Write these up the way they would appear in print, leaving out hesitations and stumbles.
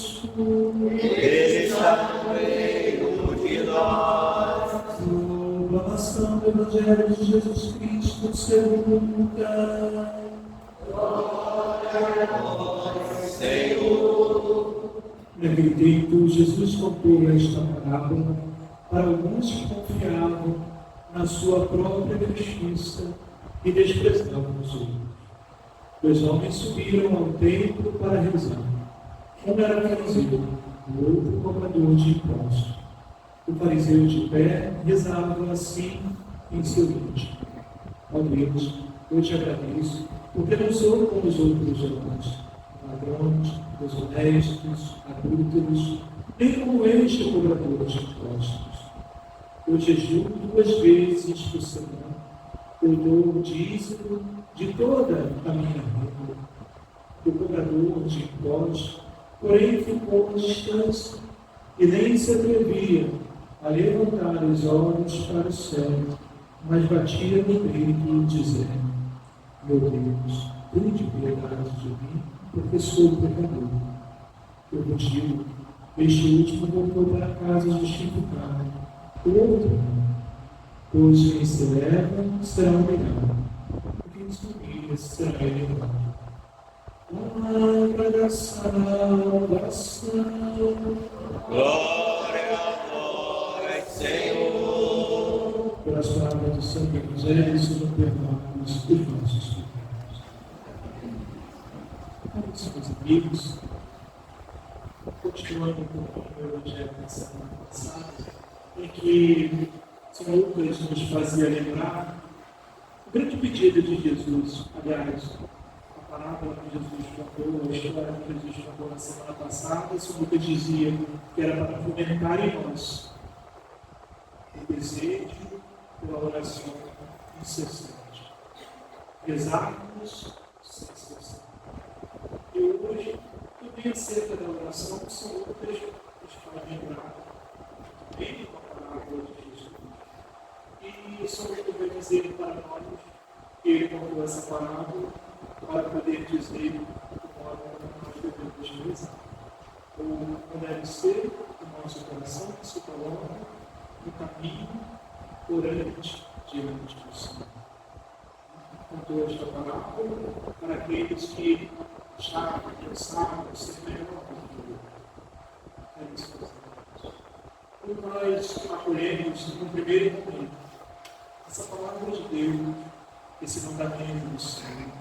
convosco. Ele está no meio de nós. Proclamação do Evangelho de Jesus Cristo segundo Lucas. Glória a vós, Senhor. Naquele tempo, Jesus contou esta parábola para alguns que confiavam na sua própria justiça e desprezavam os outros. Dois homens subiram ao templo para rezar. Um era fariseu, o outro cobrador de impostos. O fariseu de pé rezava assim em seu íntimo: ó Deus, eu te agradeço, porque não sou como os outros homens, ladrões, desonestos, adúlteros, nem como este cobrador de impostos. Eu jejuo 2 vezes por semana, eu dou o dízimo de toda a minha renda. O cobrador de impostos, porém, ficou à distância e nem se atrevia a levantar os olhos para o céu, mas batia no peito, dizendo: meu Deus, tenha piedade de mim, porque sou pecador. Eu vos digo, este último voltou para casa justificado, o outro não. Pois quem se eleva será humilhado, e quem se humilha será elevado. Palavra da salvação. Glória a vós, Senhor. Pelas palavras do Santo Evangelho, sejam perdoados os nossos pecados. Meus amigos, continuando um pouco o Evangelho da semana passada, em que São Lucas nos fazia lembrar o grande pedido de Jesus. Aliás, a parábola que Jesus contou, a história que Jesus contou na semana passada, São Lucas dizia que era para fomentar em nós o desejo pela oração incessante. Rezarmos sem cessar. E hoje, também acerca da oração, São Lucas nos faz lembrar bem da parábola de Jesus. E São Lucas vai dizer para nós que ele contou essa parábola para poder dizer o modo como nós devemos rezar. Ou como deve ser o nosso coração que se coloca no caminho orante diante do Senhor. Contou esta parábola para aqueles que achavam, pensavam ser melhor do que eles faziam. E nós acolhemos, no primeiro momento, essa palavra de Deus, esse mandamento do Senhor.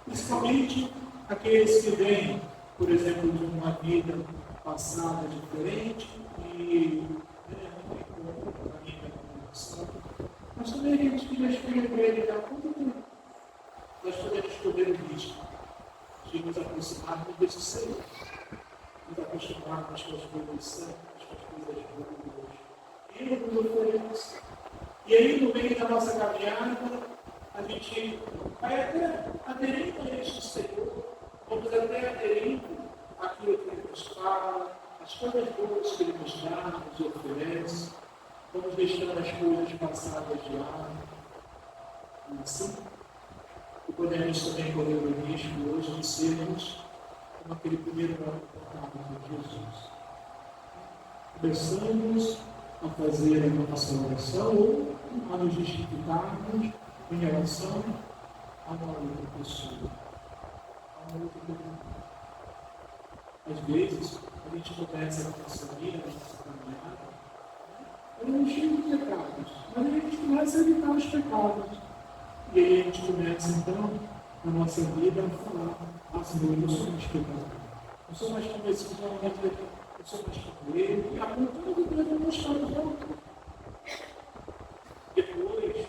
Principalmente aqueles que vêm, por exemplo, de uma vida passada diferente e não encontram o caminho da conversão. Mas também a gente queria escolher para ele há quanto tempo nós podemos correr o risco de nos aproximarmos desse Senhor, nos acostumarmos com as coisas santas, com as coisas boas. Ele nos oferece. E aí, no meio da nossa caminhada, a gente vai até aderindo a este Senhor, vamos até aderindo àquilo que Ele nos fala, as coisas boas que Ele nos dá, nos oferece, vamos deixando as coisas passadas de lado. E assim, podemos também correr o risco hoje de sermos como aquele primeiro contato de Jesus. Começamos a fazer a nossa oração ou a nos justificarmos em relação a uma outra pessoa, a uma outra comunidade. Às vezes, a gente começa a nossa vida, a nossa caminhada, não cheio de pecados, mas a gente começa a evitar os pecados. E aí a gente começa, então, na nossa vida, a falar: Senhor, eu não sou mais pecador, não sou mais como esse homem, eu sou mais como ele, e apontando o dedo no estado do outro. Depois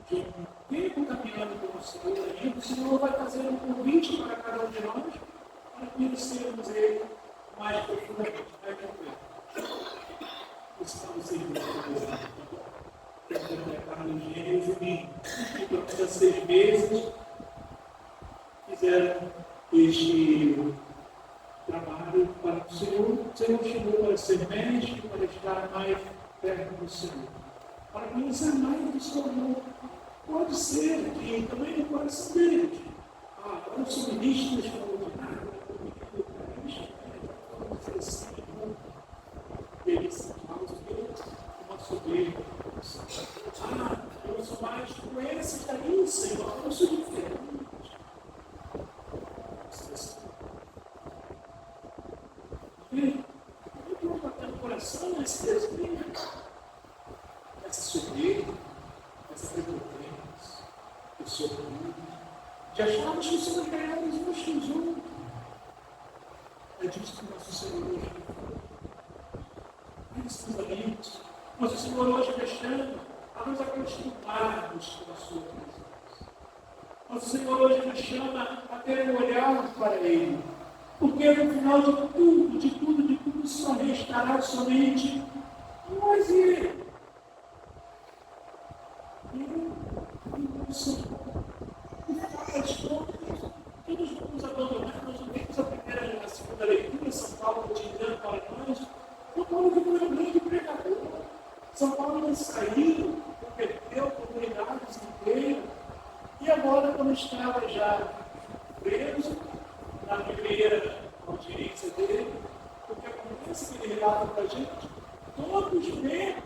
de um tempo caminhando com o Senhor ainda, o Senhor vai fazer um convite para cada um de nós para conhecermos Ele mais profundamente. Vai completo. Isso para vocês verem, interpretar no Gênesis e então, essas 6 meses fizeram este trabalho para o Senhor. O Senhor chamou para ser médico, para estar mais perto do Senhor, para conhecer mais do seu amor. Pode ser que também no coração deles, agora eu sou ministro extraordinário, Porque o que está no coração é esse desejo, essa soberba, essa prepotência, esse orgulho, de acharmos que somos melhores uns que os outros. É disso que nosso Senhor hoje meus amigos, nosso Senhor hoje me chama a nos acostumarmos com a sua presença. Nosso Senhor hoje me chama a ter um olhar para Ele. Porque no final de tudo, só restará somente nós e Ele. E o Senhor. Todos vamos abandonar, nós não vemos a segunda leitura, São Paulo dizendo para nós, São Paulo que foi um grande pregador. São Paulo saiu, converteu comunidades inteiras, e agora, quando estava já preso, na primeira audiência dele, o que acontece que ele relata para a gente, todos vêm.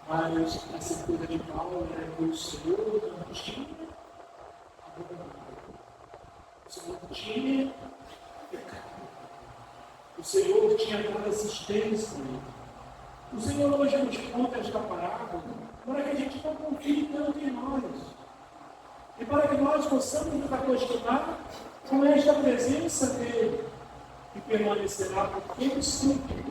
Mas a certeza de Paulo era que o Senhor não tinha abandonado. O Senhor tinha pecado. O Senhor tinha dado assistência a ele. O Senhor hoje nos conta esta parábola para que a gente não confie tanto em nós. E para que nós possamos nos acostumar com esta presença dele, que permanecerá por todo sempre.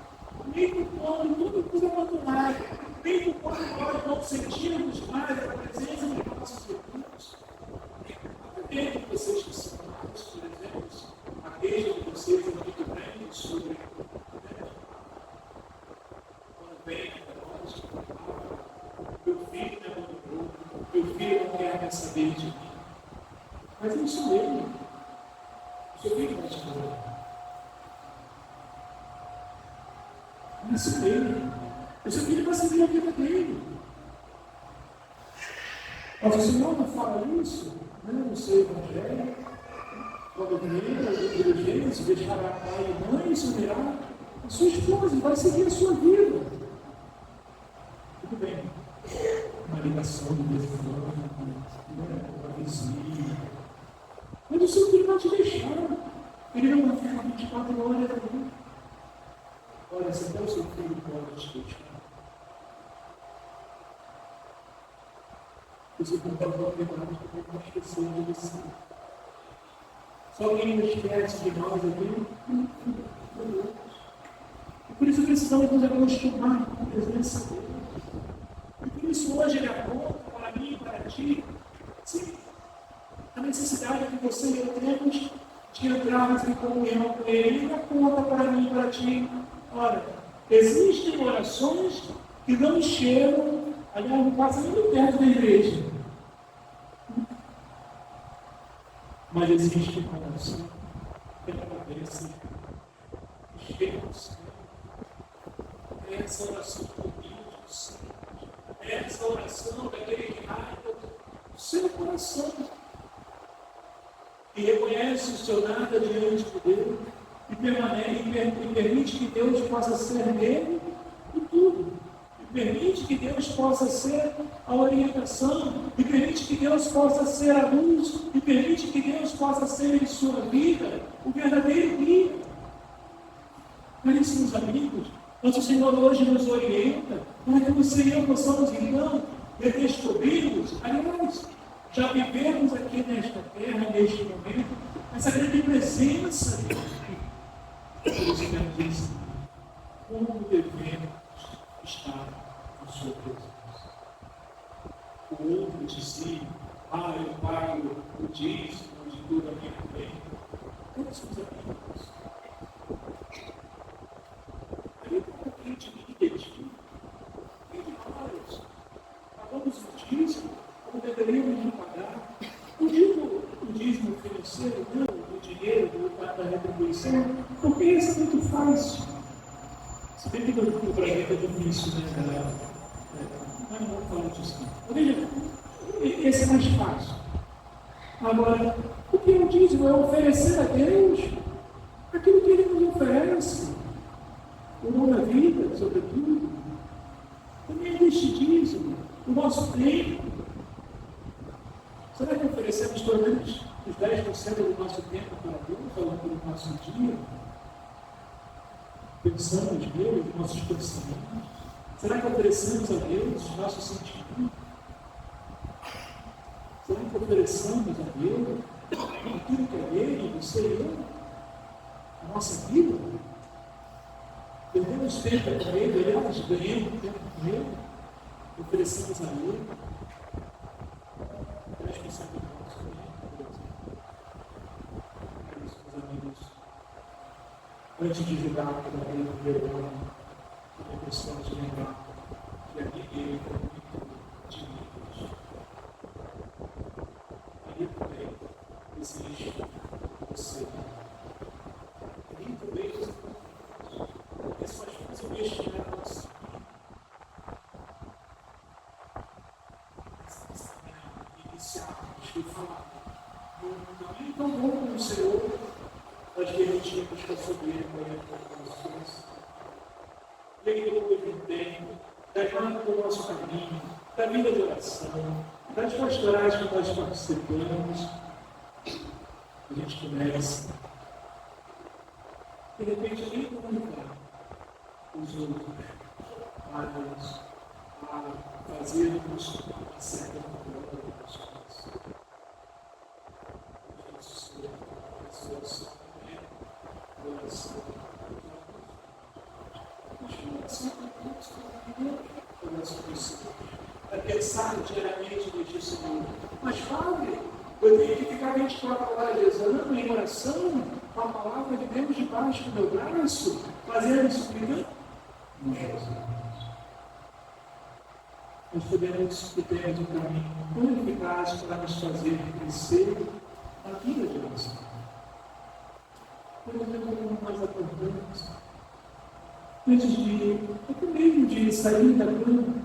Mesmo quando tudo nos abandonar, mesmo quando nós não sentirmos mais a presença de nossos irmãos, até de vocês que são amados, por exemplo, a queixa de vocês é muito grande sobre quando vem para nós, meu filho me abandonou, meu filho não quer mais saber de mim. Mas é isso mesmo. O seu filho vai te abandonar. É isso mesmo. O seu filho vai seguir a vida dele. Mas o Senhor não fala isso, né, no seu Evangelho. Quando vem o Gênesis, deixará pai e mãe e se unirá a sua esposa e vai seguir a sua vida. Tudo bem. Uma ligação de vez em quando, uma vizinha. Mas o seu filho vai te deixar. Ele não vai ficar 24 horas ali. Olha, se até o seu filho pode te deixar. Você pode falar verdade que não esquecer de você. Só quem não esquece de nós aqui, e por isso precisamos nos acostumar com a presença dele. E por isso hoje ele aponta para mim e para ti, sim, a necessidade que você e eu temos de entrarmos em comunhão com ele. Ele aponta para mim e para ti. Olha, existem orações que não chegam, aliás, não passam nem perto da igreja. Mas existe uma oração que acontece, que chega ao céu. É essa oração do Deus, é essa oração daquele que arde o seu coração, que reconhece o seu nada diante de Deus, e permite que Deus possa ser nele e tudo. E permite que Deus possa ser a orientação. E permite que Deus possa ser a luz. E permite que Deus possa ser em sua vida o verdadeiro guia. Caríssimos amigos, nosso Senhor hoje nos orienta para que você e eu possamos então redescobrirmos, aliás, já vivemos aqui nesta terra, neste momento, essa grande presença de Deus. Por isso que ele diz, como devemos estar na sua presença. O outro dizia, eu pago o dízimo de toda a minha renda. Todos os amigos. Aí tem um pouquinho de mim e de ti. E de nós, pagamos o dízimo como deveríamos de pagar. Não digo o dízimo financeiro, não, o dinheiro da retribuição, porque isso é muito fácil. Se bem que no projeto é difícil, né, galera? Mas não falo disso não. Veja, esse é mais fácil. Agora, o que eu dízimo é oferecer a Deus aquilo que Ele nos oferece. O dom da vida, sobretudo. Também deste dízimo, o nosso tempo. Será que oferecemos pelo menos os 10% do nosso tempo para Deus, ao longo do nosso dia? Pensamos nele, os nossos pensamentos? Será que oferecemos a Deus os nossos sentimentos? Será que oferecemos a Deus aquilo que é dele, você e eu? A nossa vida? Perdemos tempo com ele, aliás, ganhamos tempo com ele, oferecemos a ele. 10% do nosso tempo, por exemplo. É isso, meus amigos. Antes de julgar pela lei do verão, é questão de lembrar que a ninguém é muito de Deus. Ele também exige você. Ele também exige você. Esse faz coisa investir na nossa vida. Iniciar, deixa eu falar. Não é tão bom como o Senhor. Nós permitimos que a soberba e a nossa e aí depois de um tempo, levando para o nosso caminho, da vida de oração, das pastorais que nós participamos, a gente começa, de repente, nem comunicar os outros a fazermos uma certa cultura do nosso coração. A situação é oração. A pensar diariamente no Senhor. Mas, Padre, eu tenho que ficar 24 horas rezando em oração, com a palavra de Deus debaixo do meu braço, fazendo isso comigo? Não é isso. Nós podemos ter um caminho muito eficaz para nos fazer crescer na vida de oração. Por exemplo, nós acordamos. Antes de, até mesmo de sair da cama,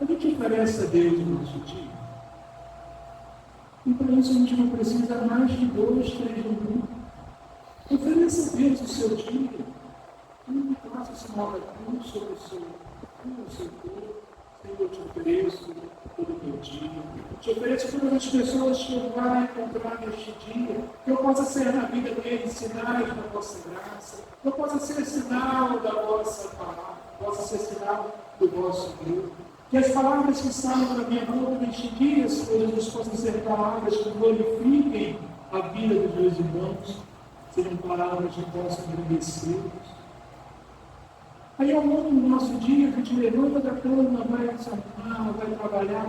a gente oferece a Deus o nosso dia. E para isso a gente não precisa mais de 2, 3 minutos. Ofereça a Deus o seu dia. Não faça esse mal aqui sobre o seu corpo. Senhor, eu te ofereço todo o meu dia. Te ofereço todas as pessoas que eu vá encontrar neste dia. Que eu possa ser na vida deles sinais da vossa graça. Que eu possa ser sinal da vossa palavra. Possa ser sinal do vosso Deus. Que as palavras que saem da minha boca neste dia, Senhor Jesus, possam ser palavras que glorifiquem a vida dos meus irmãos. Sejam palavras que possam engrandecê-los. Aí ao longo do nosso dia, a gente levanta da cama, vai desarmar, vai trabalhar,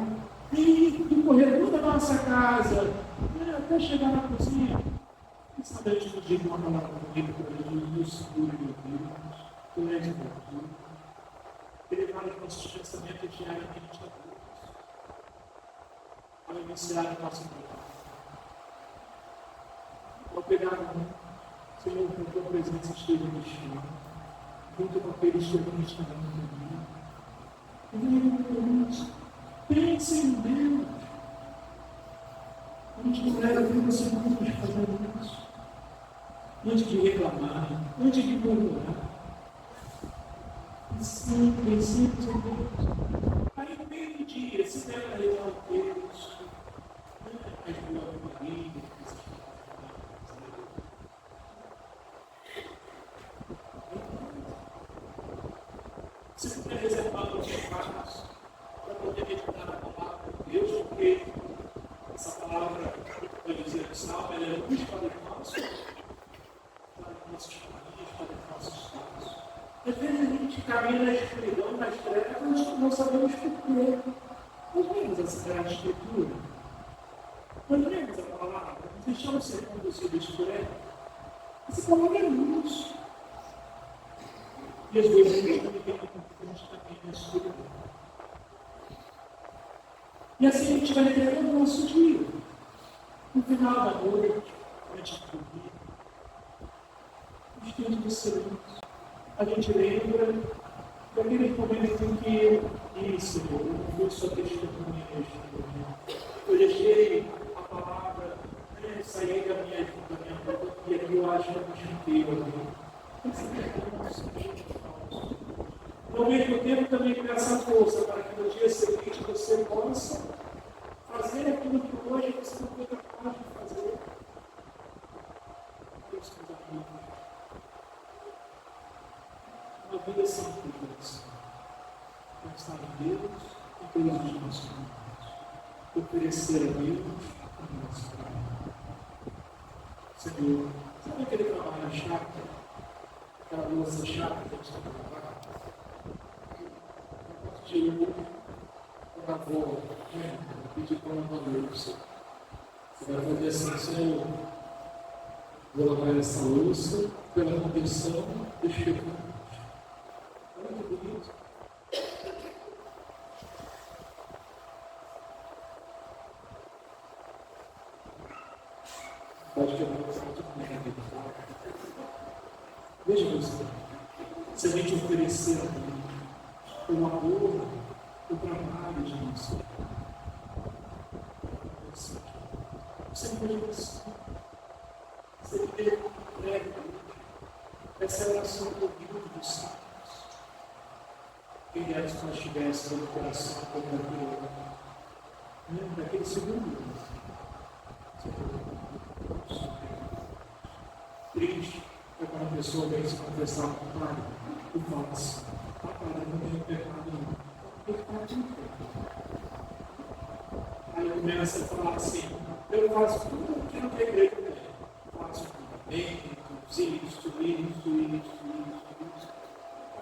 e do corredor da nossa casa, até chegar na cozinha, quem sabe a gente não diga uma palavra bonita para Jesus, nos segure, meu Deus, durante o dia. Elevar os nossos pensamentos diariamente a Deus, ao iniciar a nossa vida. Ao pegar a mão, Senhor, que a tua presença esteja no chão. Junto com aqueles que aqui estão comigo. Pense em Deus. A gente não leva 30 segundos fazendo isso. Antes de reclamar, antes de murmurar. Pensemos em Deus. Aí no meio do dia, se der para levar o texto, as boas famílias, se puder reservar um espaço para poder meditar na palavra de Deus, porque essa palavra, vai dizer que salva, ela é luz para nós, para os nossos caminhos, para os nossos passos. Às vezes a gente caminha na escuridão, nas trevas, não sabemos porquê. Nós lemos a Sagrada Escritura, nós lemos a palavra, nós estamos servindo o seu descoberto. Essa palavra é luz. E às vezes a gente também caminha na escuridão. E assim a gente vai entregando o nosso dia. No final da noite, antes de dormir, nos dias de silêncio, a gente lembra daquele momento em que, Senhor, eu não fui só testemunha neste momento. Eu deixei a palavra sair da minha boca e aqui eu acho que eu machuquei ali. Ao mesmo tempo, também com essa força para que no dia seguinte você possa fazer aquilo que hoje você não foi capaz de fazer. Uma vida sem culpa, pensar em Deus e pelos nossos irmãos. Oferecer a Deus o nosso trabalho. Senhor, sabe aquele trabalho chato? Aquela louça chata que a gente tem que lavar? De novo, para a avó, pedir para uma louça. Você vai fazer assim, Senhor, vou lavar essa louça pela condição dos pecados. Olha que bonito. Pode quebrar o salto com a vida. Veja você, se a gente oferecer a Deus o amor, o trabalho de você, você pode você ter prego essa oração do livro dos sábios. Quem dera se nós tivéssemos no coração como naquele segundo. Triste é quando a pessoa vem se confessar com o Pai e fala assim: Papai, eu não tenho pecado não. Pecado não tem. Aí começa a falar assim: eu faço tudo o que não tem igreja tem. Faço fundamentos, isso.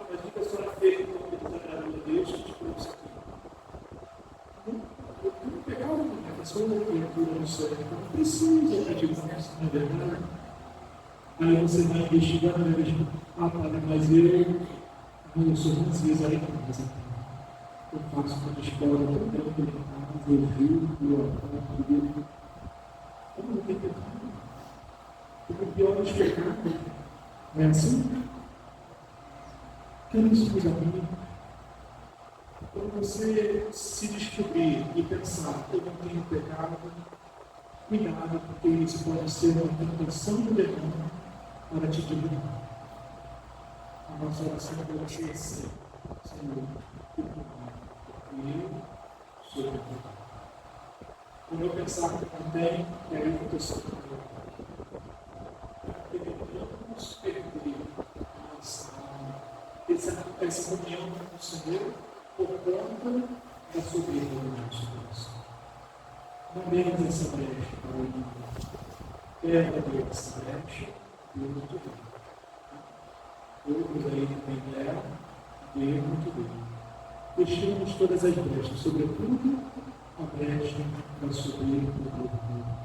Mas o que a senhora fez que desagradou a Deus que te trouxe aqui? Eu tenho pecado, a pessoa não tem cura no céu, não precisa acreditar nisso, não é verdade? Aí você vai investigando mesmo. Padre, mas eu sou muitas vezes aí em casa. Eu faço uma escola também, eu vivo, eu acordo, eu não tenho pecado. Porque o pior dos pecados não é assim? Que isso, meus amigos? Quando você se descobrir e pensar que eu não tenho pecado, cuidado, porque isso pode ser uma tentação do demônio para te derrubar. A nossa oração deve ser assim: Senhor, eu sou pecador. Quando eu pensar que eu não tenho, é aí que eu sou pecador. Devemos perder essa comunhão com o Senhor por conta da soberba do nosso coração. Não demos essa brecha para o inimigo. Pega Deus essa brecha e eu muito bem. Outros aí também deram e eu muito bem. Deixamos todas as brechas, sobretudo a brecha da soberba do inimigo.